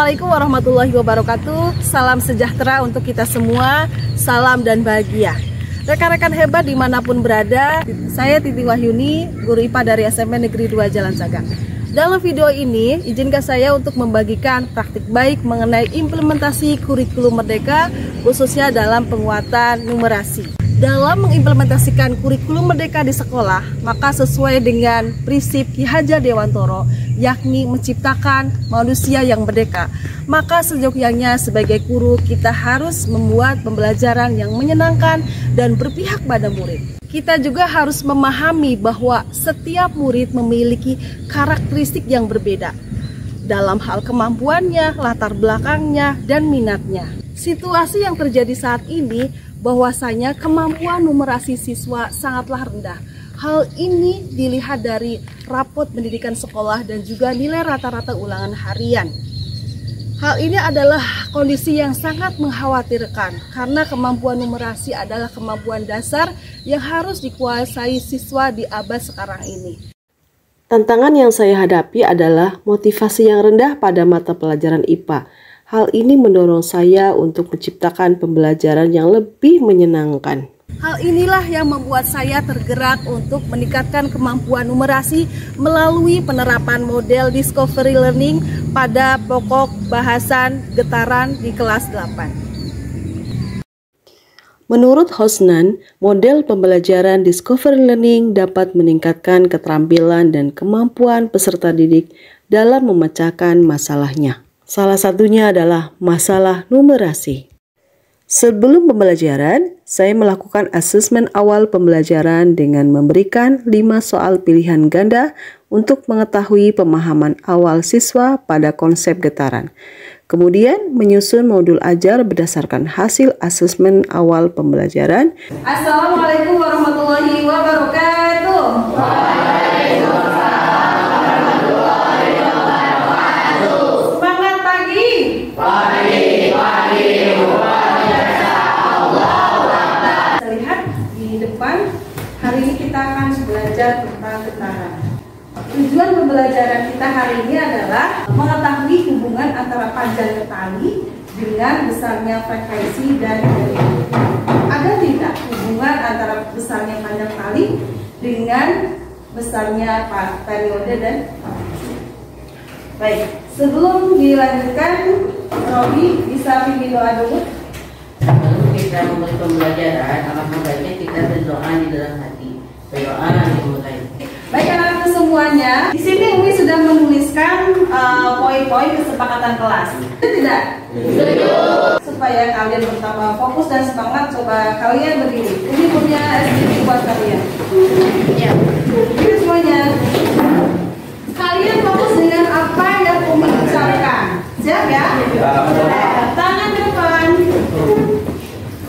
Assalamualaikum warahmatullahi wabarakatuh. Salam sejahtera untuk kita semua. Salam dan bahagia. Rekan-rekan hebat dimanapun berada, saya Titi Wahyuni, guru IPA dari SMP Negeri 2 Jalan Saga. Dalam video ini, izinkan saya untuk membagikan praktik baik mengenai implementasi kurikulum Merdeka, khususnya dalam penguatan numerasi. Dalam mengimplementasikan kurikulum Merdeka di sekolah, maka sesuai dengan prinsip Ki Hajar Dewantoro, yakni menciptakan manusia yang merdeka, maka seyogyanya sebagai guru kita harus membuat pembelajaran yang menyenangkan dan berpihak pada murid. Kita juga harus memahami bahwa setiap murid memiliki karakteristik yang berbeda dalam hal kemampuannya, latar belakangnya, dan minatnya. Situasi yang terjadi saat ini bahwasanya kemampuan numerasi siswa sangatlah rendah. Hal ini dilihat dari rapot pendidikan sekolah dan juga nilai rata-rata ulangan harian. Hal ini adalah kondisi yang sangat mengkhawatirkan karena kemampuan numerasi adalah kemampuan dasar yang harus dikuasai siswa di abad sekarang ini. Tantangan yang saya hadapi adalah motivasi yang rendah pada mata pelajaran IPA. Hal ini mendorong saya untuk menciptakan pembelajaran yang lebih menyenangkan. Hal inilah yang membuat saya tergerak untuk meningkatkan kemampuan numerasi melalui penerapan model Discovery Learning pada pokok bahasan getaran di kelas 8. Menurut Hosnan, model pembelajaran Discovery Learning dapat meningkatkan keterampilan dan kemampuan peserta didik dalam memecahkan masalahnya. Salah satunya adalah masalah numerasi. Sebelum pembelajaran, saya melakukan asesmen awal pembelajaran dengan memberikan 5 soal pilihan ganda untuk mengetahui pemahaman awal siswa pada konsep getaran. Kemudian menyusun modul ajar berdasarkan hasil asesmen awal pembelajaran. Assalamualaikum warahmatullahi wabarakatuh. Hari ini kita akan belajar tentang getaran. Tujuan pembelajaran kita hari ini adalah mengetahui hubungan antara panjangnya tali dengan besarnya frekuensi dan periode. Ada tidak hubungan antara besarnya panjang tali dengan besarnya periode dan frekuensi? Baik, sebelum dilanjutkan, Robi bisa pimpin doa dulu. Sebelum kita memulai pembelajaran, alangkah baiknya kita berdoa di dalam hati. Berdoa dimulai. Baik anak-anak semuanya, di sini Umi sudah menuliskan poin-poin kesepakatan kelas. Tidak? Supaya kalian bertambah fokus dan semangat, coba kalian berdiri. Umi punya SDG buat kalian. Ya. Ini semuanya. Kalian fokus dengan apa yang Umi ucapkan. Siap ya? Tangan ke depan.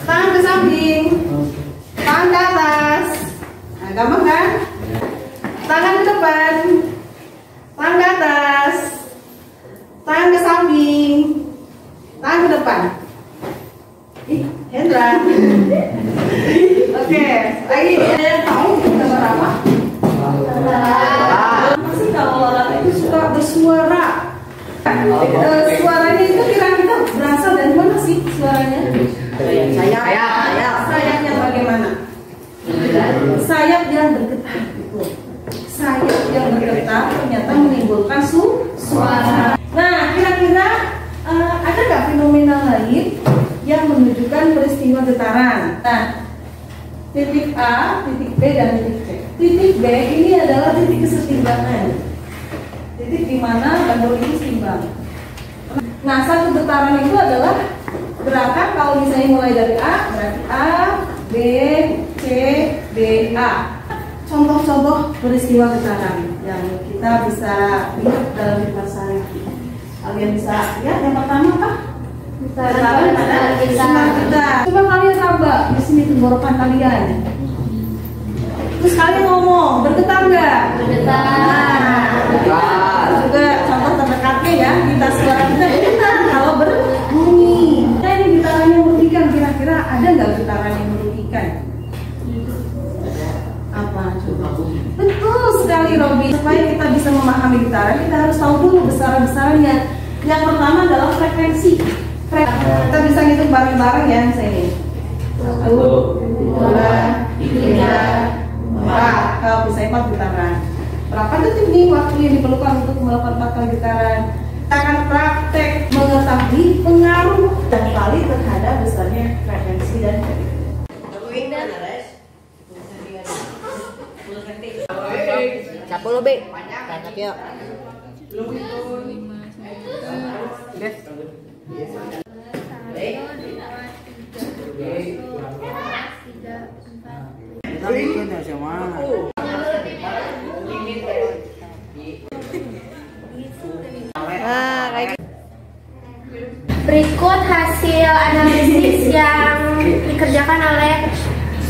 Tangan ke samping, tangan ke atas. Nah, gampang kan? Tangan ke depan, tangan ke atas, tangan ke samping, tangan ke depan. Hendra. Oke, lagi ada yang tahu gambar apa? Masih kalau orang itu suka bersuara. Suaranya itu kira-kira berasal dari mana sih suaranya? Sayapnya bagaimana? Sayap yang bergetar. Sayap yang bergetar ternyata menimbulkan suara. Nah, kira-kira ada nggak fenomena lain yang menunjukkan peristiwa getaran? Nah, titik A, titik B, dan titik C. Titik B ini adalah titik kesetimbangan. Titik di mana bandul itu seimbang. Nah, satu getaran itu adalah gerakan kalau misalnya mulai dari A, berarti A, B, C, D, A. Contoh-contoh peristiwa getaran yang kita bisa lihat dalam kehidupan sehari-hari. Kalian bisa lihat yang pertama apa? Getaran kita. Coba kalian raba di sini tenggorokan kalian. Terus kalian ngomong, bergetar nggak? Bergetar. Juga contoh terdekatnya ya, kita suara kita bergetar kalau berbunyi. Nah, ini getaran yang merugikan, kira-kira ada nggak getaran yang merugikan? Apa? Coba. Betul sekali Robi. Supaya kita bisa memahami getaran, kita harus tahu dulu besar-besarnya. Yang pertama adalah frekuensi. Kita bisa ngitung bareng-bareng ya, misalnya 1, 2, 3, 4. Kalau bisa 4 getaran. Berapa detik nih waktu yang diperlukan untuk melakukan 4 kali getaran? Kita akan praktek mengetahui pengaruh dan kali terhadap besarnya frekuensi dan Berikut hasil analisis yang dikerjakan oleh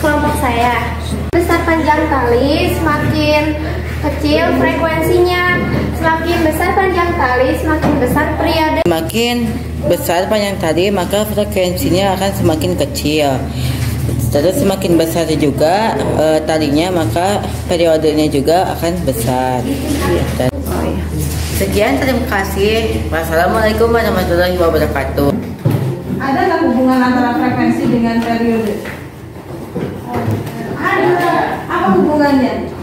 kelompok saya. Besar panjang tali semakin kecil frekuensinya, semakin besar panjang tali semakin besar periode. Semakin besar panjang tali maka frekuensinya akan semakin kecil. Terus semakin besar juga talinya maka periodenya juga akan besar. Sekian, terima kasih. Wassalamualaikum warahmatullahi wabarakatuh. Ada nggak hubungan antara frekuensi dengan periode? Ada. Apa hubungannya?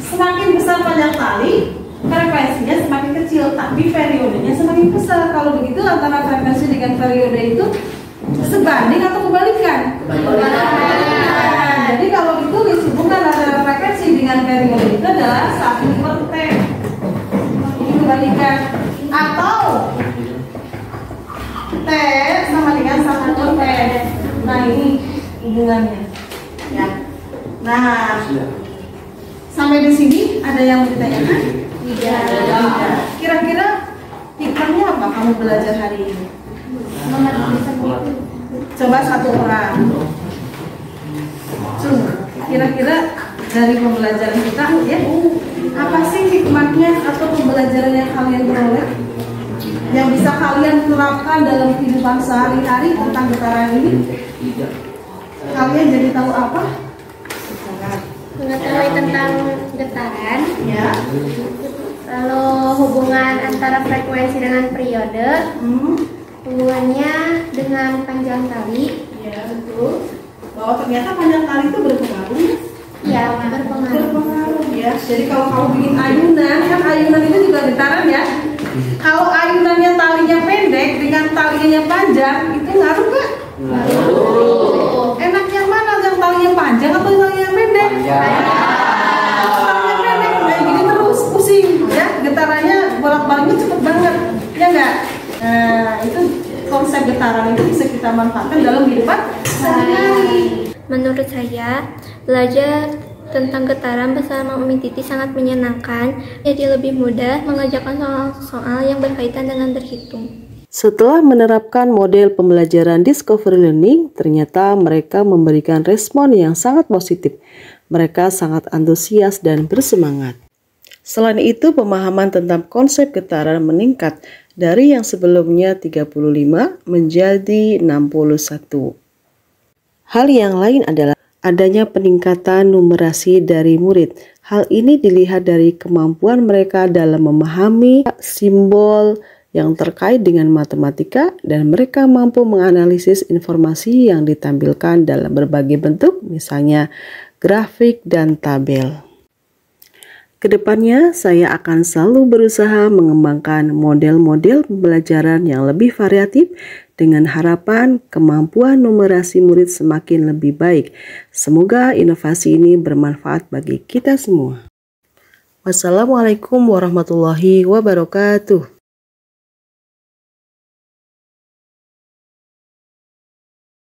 Semakin besar panjang tali, frekuensinya semakin kecil, tapi periodenya semakin besar. Kalau begitu antara frekuensi dengan periode itu sebanding atau kebalikan? Kebalikan. Jadi kalau ditulis hubungan antara frekuensi dengan periode itu adalah 1/T. Kebalikan, atau T sama dengan 1/T. Nah, ini hubungannya ya. Nah, sampai di sini ada yang mau ditanyakan? Tidak. Kira-kira hikmahnya apa kamu belajar hari ini? Coba satu orang. Kira-kira dari pembelajaran kita ya, apa sih hikmahnya atau pembelajaran yang kalian peroleh yang bisa kalian terapkan dalam kehidupan sehari-hari tentang getaran ini? Kalian jadi tahu apa? Mengetahui tentang getaran Ya. Lalu hubungan antara frekuensi dengan periode, hubungannya dengan panjang tali. Ya, betul. Bahwa ternyata panjang tali itu berpengaruh. Ya, berpengaruh. Ya. Jadi kalau kamu bikin ayunan, kan ayunan itu juga getaran ya. Kalau ayunannya talinya pendek dengan talinya yang panjang, itu ngaruh nggak? Ngaruh. Enak yang mana, yang talinya panjang atau yang talinya pendek? Talinya pendek, kayak gini terus pusing ya. Getarannya bolak-baliknya cepet banget, ya nggak? Nah, itu konsep getaran itu bisa kita manfaatkan dalam kehidupan sehari-hari. Menurut saya, belajar tentang getaran bersama Umi Titi sangat menyenangkan, jadi lebih mudah mengerjakan soal-soal yang berkaitan dengan berhitung. Setelah menerapkan model pembelajaran Discovery Learning, ternyata mereka memberikan respon yang sangat positif. Mereka sangat antusias dan bersemangat. Selain itu, pemahaman tentang konsep getaran meningkat dari yang sebelumnya 35 menjadi 61. Hal yang lain adalah adanya peningkatan numerasi dari murid. Hal ini dilihat dari kemampuan mereka dalam memahami simbol yang terkait dengan matematika dan mereka mampu menganalisis informasi yang ditampilkan dalam berbagai bentuk, misalnya grafik dan tabel. Kedepannya, saya akan selalu berusaha mengembangkan model-model pembelajaran yang lebih variatif dengan harapan kemampuan numerasi murid semakin lebih baik. Semoga inovasi ini bermanfaat bagi kita semua. Wassalamualaikum warahmatullahi wabarakatuh.